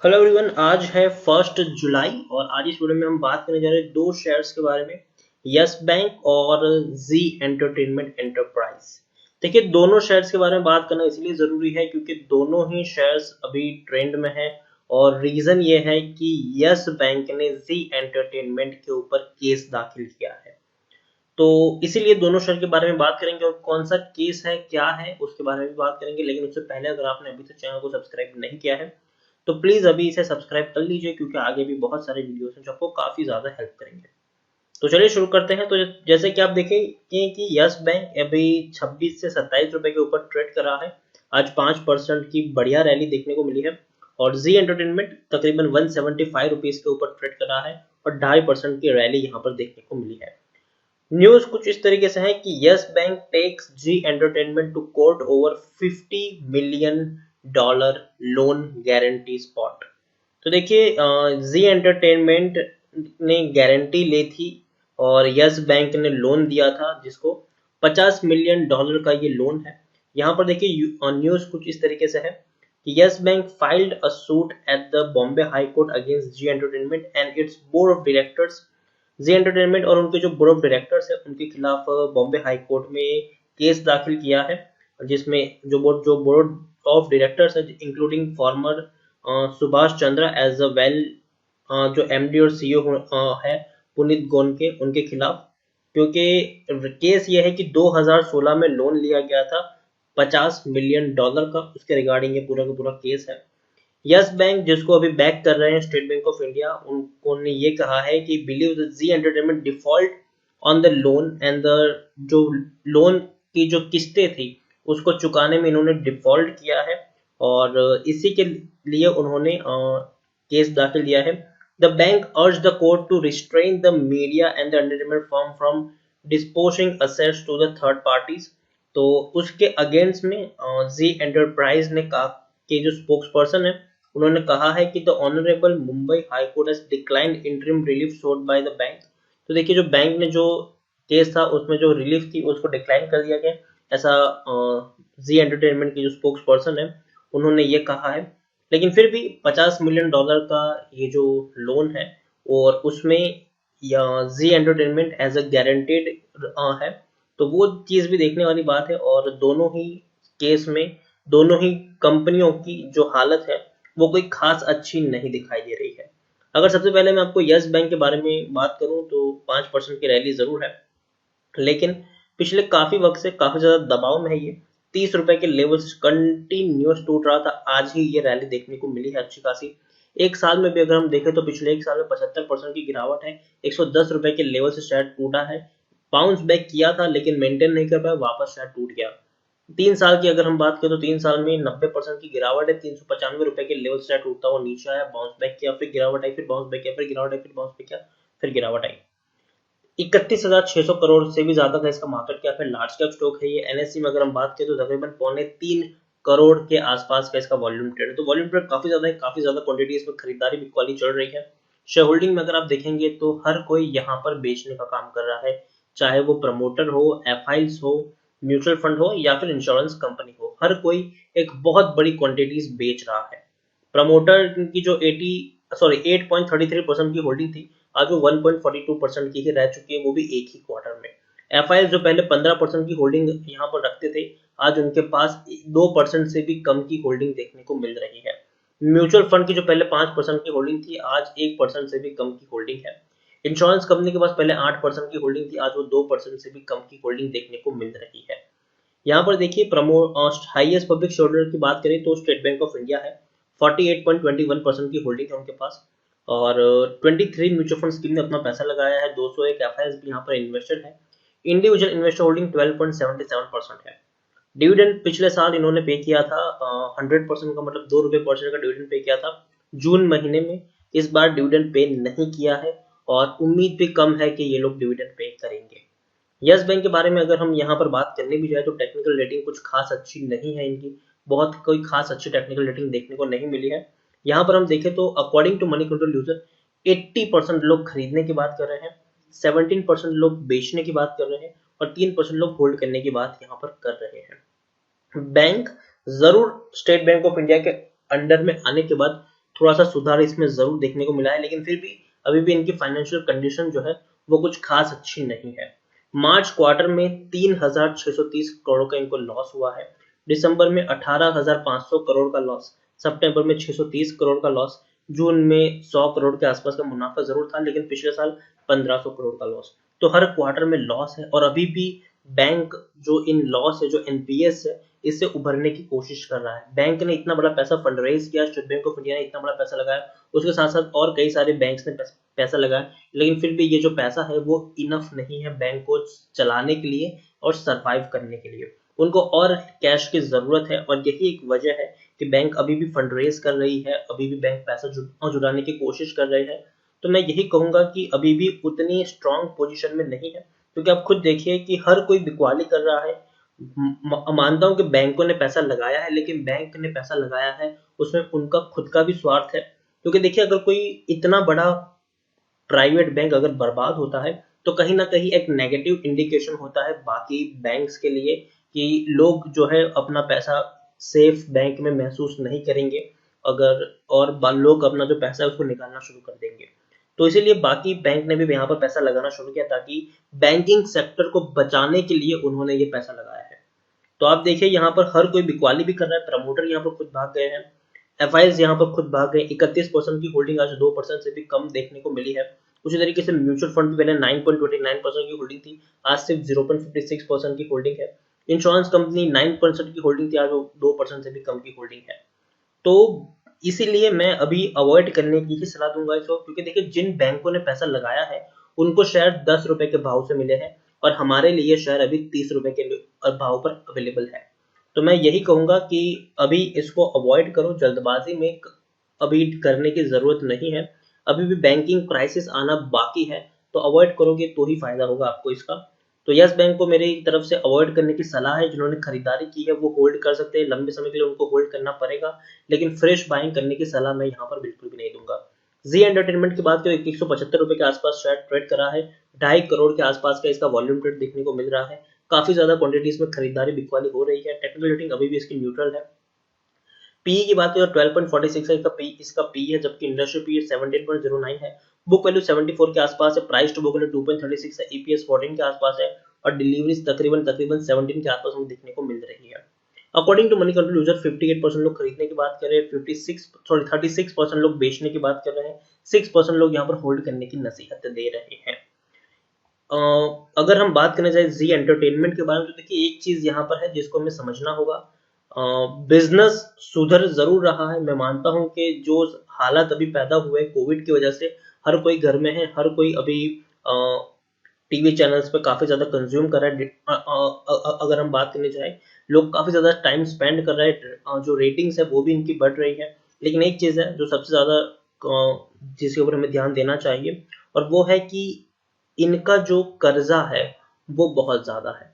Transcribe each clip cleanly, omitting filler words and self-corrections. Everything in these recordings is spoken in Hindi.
हेलो एवरीवन, आज है 1 जुलाई और आज इस वीडियो में हम बात करने जा रहे हैं दो शेयर्स के बारे में। यस बैंक और जी एंटरटेनमेंट एंटरप्राइज। देखिए, दोनों शेयर्स के बारे में बात करना इसलिए जरूरी है क्योंकि दोनों ही शेयर्स अभी ट्रेंड में है। और रीजन ये है कि यस बैंक ने जी एंटरटेनमेंट के ऊपर केस दाखिल किया है। तो इसीलिए दोनों शेयर के बारे में बात करेंगे और कौन सा केस है, क्या है, उसके बारे में भी बात करेंगे। लेकिन उससे पहले अगर आपने अभी तक चैनल को सब्सक्राइब नहीं किया है तो प्लीज अभी इसे सब्सक्राइब कर लीजिए क्योंकि आगे भी बहुत सारे वीडियोस हैं जो आपको काफी ज्यादा हेल्प करेंगे। तो चलिए शुरू करते हैं। तो जैसे कि आप देखेंगे कि यस बैंक अभी 26 से 27 रुपए के ऊपर ट्रेड कर रहा है। आज 5% की बढ़िया रैली देखने को मिली है। और जी एंटरटेनमेंट तकरीबन 175 रुपीज के ऊपर ट्रेड कर रहा है और 2.5% की रैली यहाँ पर देखने को मिली है। न्यूज कुछ इस तरीके से है कि Yes Bank takes Zee Entertainment to court over $50 million loan guarantee spat. तो देखिए, जी एंटरटेनमेंट ने गारंटी ली थी और यस बैंक ने लोन दिया था जिसको $50 मिलियन का ये लोन है। यहाँ पर देखिए, न्यूज कुछ इस तरीके से है कि Yes Bank filed a suit at the Bombay high court against Zee entertainment and its board of directors. Zee entertainment और उनके जो बोर्ड ऑफ डायरेक्टर्स है उनके खिलाफ बॉम्बे हाई कोर्ट में केस दाखिल किया है। जिसमें जो बोर्ड ऑफ डायरेक्टर्स है including former Subhash Chandra as a well, जो एमडी और सीईओ है पुनीत गोनके, उनके खिलाफ। क्योंकि केस ये है कि 2016 में लोन लिया गया था $50 मिलियन का, उसके रिगार्डिंग ये पूरा का पूरा केस है। यस बैंक जिसको अभी बैक कर रहे हैं स्टेट बैंक ऑफ इंडिया, उनको ने ये कहा है कि believe the Zee entertainment default on the loan and the जो लोन की जो किस्तें थी उसको चुकाने में इन्होंने डिफॉल्ट किया है। और इसी के लिए उन्होंने केस दाखिल दिया है। The bank urge the court to restrain the media and the entertainment firm from disposing assets to the third parties. तो उसके अगेंस्ट में जी एंटरप्राइज ने कहा कि जो स्पोक्स पर्सन है उन्होंने कहा है कि the honourable Mumbai high court has declined interim relief सोड बाय द बैंक। तो देखिए, जो बैंक ने जो केस था उसमें जो रिलीफ थी उसको डिक्लाइन कर दिया गया, ऐसा जी एंटरटेनमेंट के जो स्पोक्स पर्सन है उन्होंने ये कहा है। लेकिन फिर भी $50 मिलियन का ये जो लोन है और उसमें या जी एंटरटेनमेंट एज अ गारंटेड है, तो वो चीज भी देखने वाली बात है। और दोनों ही केस में दोनों ही कंपनियों की जो हालत है वो कोई खास अच्छी नहीं दिखाई दे रही है। अगर सबसे पहले मैं आपको यस बैंक के बारे में बात करूं तो 5% की रैली जरूर है। लेकिन पिछले काफी वक्त से काफी ज्यादा दबाव में है ये। 30 रुपए के लेवल से कंटिन्यूस टूट रहा था, आज ही ये रैली देखने को मिली है अच्छी खासी। एक साल में भी अगर हम देखें तो पिछले एक साल में 75% की गिरावट है। 110 रुपए के लेवल से शायद टूटा है, बाउंस बैक किया था लेकिन मेंटेन नहीं कर पाया, वापस शायद टूट गया। 3 साल की अगर हम बात करें तो 3 साल में 90% की गिरावट है। 395 रुपए के लेवल से टूटता हुआ नीचे आया, बाउंस बैक किया, फिर गिरावट आई, फिर बाउंस बैक किया, फिर गिरावट आई, फिर बाउंस बैक किया, फिर गिरावट आई। 31,600 करोड़ से भी ज्यादा का इसका मार्केट कैप है। लार्ज कैप स्टॉक है ये। एनएससी में अगर हम बात करें तो तकरीबन 3.25 करोड़ के आसपास का इसका वॉल्यूम ट्रेड है। तो वॉल्यूम ट्रेड काफी ज्यादा है, काफी ज्यादा क्वांटिटी इसमें खरीदारी बिक वाली चल रही है। शेयर होल्डिंग में अगर आप देखेंगे तो हर कोई यहाँ पर बेचने का काम कर रहा है, चाहे वो प्रमोटर हो, एफआईएल्स हो, म्यूचुअल फंड हो या फिर इंश्योरेंस कंपनी हो, हर कोई एक बहुत बड़ी क्वांटिटीज बेच रहा है। प्रमोटर की जो 8.33% की होल्डिंग थी, आज वो 1.42% की ही रह चुकी है, वो भी एक ही क्वार्टर में। एफआईएस जो पहले 15% की होल्डिंग यहाँ पर रखते थे, आज उनके पास 2% से भी कम की होल्डिंग देखने को मिल रही है। म्यूचुअल फंड की जो पहले 5% की होल्डिंग थी, आज 1% से भी कम की होल्डिंग है। इंश्योरेंस कंपनी के पास पहले 8% की होल्डिंग थी, आज वो 2% से भी कम की होल्डिंग देखने को मिल रही है। यहाँ पर देखिए, हाईएस्ट पब्लिक शेयरहोल्डर की बात करें तो स्टेट बैंक ऑफ इंडिया है। 48.21% की होल्डिंग है उनके पास। और 23 म्यूचुअल फंड स्कीम ने अपना पैसा लगाया है। 201 एफआईएस भी यहाँ पर इन्वेस्टेड है। इंडिविजुअल इन्वेस्टर होल्डिंग 12.77% है। डिविडेंड पिछले साल इन्होंने पे किया था 100% का, मतलब ₹2 पर शेयर का डिविडेंड पे किया था जून महीने में। इस बार डिविडेंड पे नहीं किया है और उम्मीद भी कम है कि ये लोग डिविडेंड पे करेंगे। यस बैंक के बारे में अगर हम यहाँ पर बात करने भी जाए तो टेक्निकल रेटिंग कुछ खास अच्छी नहीं है इनकी। बहुत कोई खास अच्छी टेक्निकल रेटिंग देखने को नहीं मिली है। यहाँ पर हम देखें तो according to Moneycontrol user 80% लोग खरीदने की बात कर रहे हैं, 17% लोग बेचने की बात कर रहे हैं और 3% लोग होल्ड करने की बात यहाँ पर कर रहे हैं। बैंक जरूर स्टेट बैंक ऑफ इंडिया के अंडर में आने के बाद थोड़ा सा सुधार इसमें जरूर देखने को मिला है, लेकिन फिर भी अभी भी इनकी फाइनेंशियल कंडीशन जो है वो कुछ खास अच्छी नहीं है। मार्च क्वार्टर में 3,630 करोड़ का इनको लॉस हुआ है, दिसंबर में 18,500 करोड़ का लॉस, सितंबर में 630 करोड़ का लॉस, जून में 100 करोड़ के आसपास का मुनाफा जरूर था, लेकिन पिछले साल 1500 करोड़ का लॉस। तो हर क्वार्टर में लॉस है, और अभी भी बैंक जो इन लॉस है, जो एनपीएस है, इससे उभरने की कोशिश कर रहा है। बैंक ने इतना बड़ा पैसा फंड रेज किया, स्टेट बैंक ऑफ इंडिया ने इतना बड़ा पैसा लगाया, उसके साथ साथ और कई सारे बैंक्स ने पैसा लगाया, लेकिन फिर भी ये जो पैसा है वो इनफ नहीं है बैंक को चलाने के लिए और सरवाइव करने के लिए। उनको और कैश की जरूरत है, और यही एक वजह है कि बैंक अभी भी फंड रेज कर रही है, अभी भी बैंक पैसा जुटाने की कोशिश कर रहे हैं। तो मैं यही कहूंगा कि अभी भी उतनी स्ट्रांग पोजीशन में नहीं है, क्योंकि आप खुद देखिए कि हर कोई बिकवाली कर रहा है। मानता हूं कि बैंकों ने पैसा लगाया है, लेकिन बैंक ने पैसा लगाया है उसमें उनका खुद का भी स्वार्थ है, क्योंकि देखिए अगर कोई इतना बड़ा प्राइवेट बैंक अगर बर्बाद होता है तो कहीं ना कहीं एक नेगेटिव इंडिकेशन होता है बाकी बैंक्स के लिए कि लोग जो है अपना पैसा सेफ बैंक में महसूस नहीं करेंगे, अगर और लोग अपना जो पैसा है उसको निकालना शुरू कर देंगे। तो इसीलिए बाकी बैंक ने भी यहाँ पर पैसा लगाना शुरू किया, ताकि बैंकिंग सेक्टर को बचाने के लिए उन्होंने ये पैसा लगाया है। तो आप देखिए यहाँ पर हर कोई बिकवाली भी कर रहा है, प्रमोटर यहाँ पर खुद भाग गए हैं, एफआईज यहाँ पर खुद भाग गए, 31% की होल्डिंग आज 2% से भी कम देखने को मिली है। उसी तरीके से म्यूचुअल फंड भी पहले 9.29% की होल्डिंग थी, आज सिर्फ 0.56% की होल्डिंग है। इंश्योरेंस कंपनी 9% की होल्डिंग थी, आज वो 2% से भी कम की होल्डिंग है। तो इसीलिए मैं अभी अवॉइड करने की ही सलाह दूंगा इसको, क्योंकि देखिए जिन बैंकों ने पैसा लगाया है उनको शेयर 10 रुपए के भाव से मिले हैं, और हमारे लिए शेयर अभी 30 रुपए के भाव पर अवेलेबल है। तो मैं यही कहूंगा कि अभी इसको अवॉइड करो, जल्दबाजी में अभी करने की जरूरत नहीं है, अभी भी बैंकिंग क्राइसिस आना बाकी है, तो अवॉइड करोगे तो ही फायदा होगा आपको इसका। तो यस बैंक को मेरी तरफ से अवॉइड करने की सलाह है, जिन्होंने खरीदारी की है वो होल्ड कर सकते हैं, लंबे समय के लिए उनको होल्ड करना पड़ेगा, लेकिन फ्रेश बाइंग करने की सलाह मैं यहाँ पर बिल्कुल भी नहीं दूंगा। जी एंटरटेनमेंट की बात करें, 175 रुपए के आसपास शेयर ट्रेड करा है, 2.5 करोड़ के आसपास का इसका वॉल्यूम ट्रेड देखने को मिल रहा है, काफी ज्यादा क्वांटिटीज में खरीदारी बिकवाली हो रही है, टेक्निकल रेटिंग अभी भी इसकी न्यूट्रल है। पीई की बात करें 12.46 है इसका पी है, जबकि इंडस्ट्री पी 17.09 है, बुक वैल्यू 74 के आसपास है, प्राइस टू बुक वैल्यू 2.36 है, ईपीएस 14 के आसपास है, और डिलीवरीज तकरीबन 17 के आसपास हमें देखने को मिल रही है। According to Moneycontrol user 58% लोग खरीदने की बात कर रहे हैं, 36% लोग बेचने की बात कर रहे हैं, 6% लोग यहाँ पर होल्ड करने की नसीहत दे रहे हैं। अगर हम बात करने जाए जी एंटरटेनमेंट के बारे में, तो देखिए एक चीज यहाँ पर है जिसको हमें समझना होगा, बिजनेस सुधर जरूर रहा है। मैं मानता हूं कि जो हालात अभी पैदा हुए कोविड की वजह से, हर कोई घर में है, हर कोई अभी टीवी चैनल्स पे काफी ज्यादा कंज्यूम कर रहा है। अगर हम बात करने जाए, लोग काफी ज्यादा टाइम स्पेंड कर रहे हैं, जो रेटिंग्स है वो भी इनकी बढ़ रही है। लेकिन एक चीज है जो सबसे ज्यादा जिसके ऊपर हमें ध्यान देना चाहिए, और वो है कि इनका जो कर्जा है वो बहुत ज्यादा है,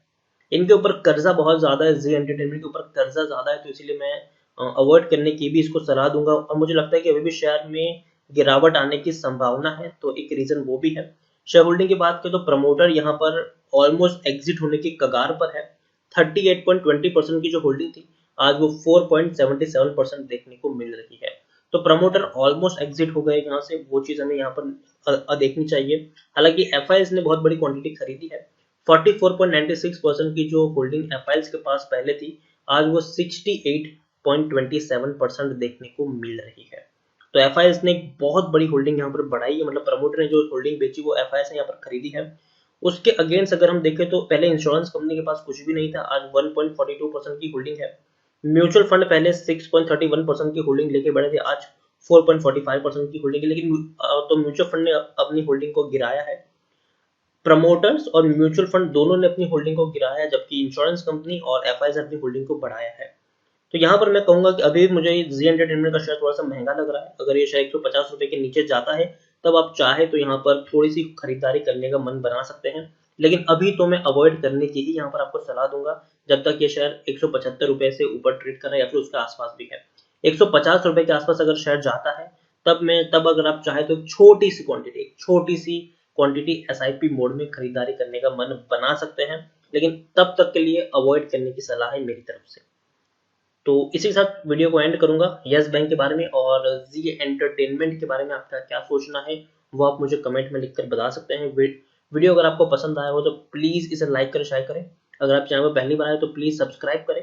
इनके ऊपर कर्जा बहुत ज्यादा है, जी एंटरटेनमेंट के ऊपर कर्जा ज्यादा है, तो इसीलिए मैं अवॉइड करने की भी इसको सलाह दूंगा। और मुझे लगता है कि अभी भी शेयर में गिरावट आने की संभावना है, तो एक रीजन वो भी है। शेयर होल्डिंग की बात करें तो प्रमोटर यहाँ पर ऑलमोस्ट एग्जिट होने की कगार पर है, 38.20% की जो होल्डिंग थी आज वो 4.77% देखने को मिल रही है। तो प्रमोटर ऑलमोस्ट एग्जिट हो गए यहाँ से, वो चीज हमें यहाँ पर देखनी चाहिए। हालांकि एफआईएस ने बहुत बड़ी क्वांटिटी खरीदी है, 44.96% की जो होल्डिंग एफआईएस के पास पहले थी आज वो 68.27% देखने को मिल रही है। तो एफआईएस ने एक बहुत बड़ी होल्डिंग यहाँ पर बढ़ाई है, मतलब प्रमोटर ने जो होल्डिंग बेची वो एफआईएस ने यहाँ पर खरीदी है। उसके अगेंस्ट अगर हम देखें तो पहले इंश्योरेंस कंपनी के पास कुछ भी नहीं था, आज 1.42% की होल्डिंग है। म्यूचुअल फंड पहले 6.31% की होल्डिंग लेके बढ़े थे, आज 4.45% की होल्डिंग है, लेकिन तो म्यूचुअल फंड ने अपनी होल्डिंग को गिराया है। प्रमोटर्स और म्यूचुअल फंड दोनों ने अपनी होल्डिंग को गिराया है, जबकि इंश्योरेंस कंपनी और एफआईएस ने अपनी होल्डिंग को बढ़ाया है। तो यहाँ पर मैं कहूंगा कि अभी मुझे जी एंटरटेनमेंट का शेयर थोड़ा सा महंगा लग रहा है, अगर ये शेयर 150 रुपए के नीचे जाता है तब आप चाहे तो यहाँ पर थोड़ी सी खरीदारी करने का मन बना सकते हैं, लेकिन अभी तो मैं अवॉइड करने की ही यहाँ पर आपको सलाह दूंगा, जब तक ये शेयर 175 रुपए से ऊपर ट्रेड कर रहा है या फिर उसके आसपास भी है। 150 रुपए के आसपास अगर शेयर जाता है तब अगर आप चाहे तो छोटी सी क्वांटिटी एसआईपी मोड में खरीदारी करने का मन बना सकते हैं, लेकिन तब तक के लिए अवॉइड करने की सलाह है मेरी तरफ से। तो इसी के साथ वीडियो को एंड करूंगा। यस बैंक के बारे में और जी एंटरटेनमेंट के बारे में आपका क्या सोचना है वो आप मुझे कमेंट में लिखकर बता सकते हैं। वीडियो अगर आपको पसंद आया हो तो प्लीज़ इसे लाइक करें, शेयर करें। अगर आप चैनल पर पहली बार आए तो प्लीज़ सब्सक्राइब करें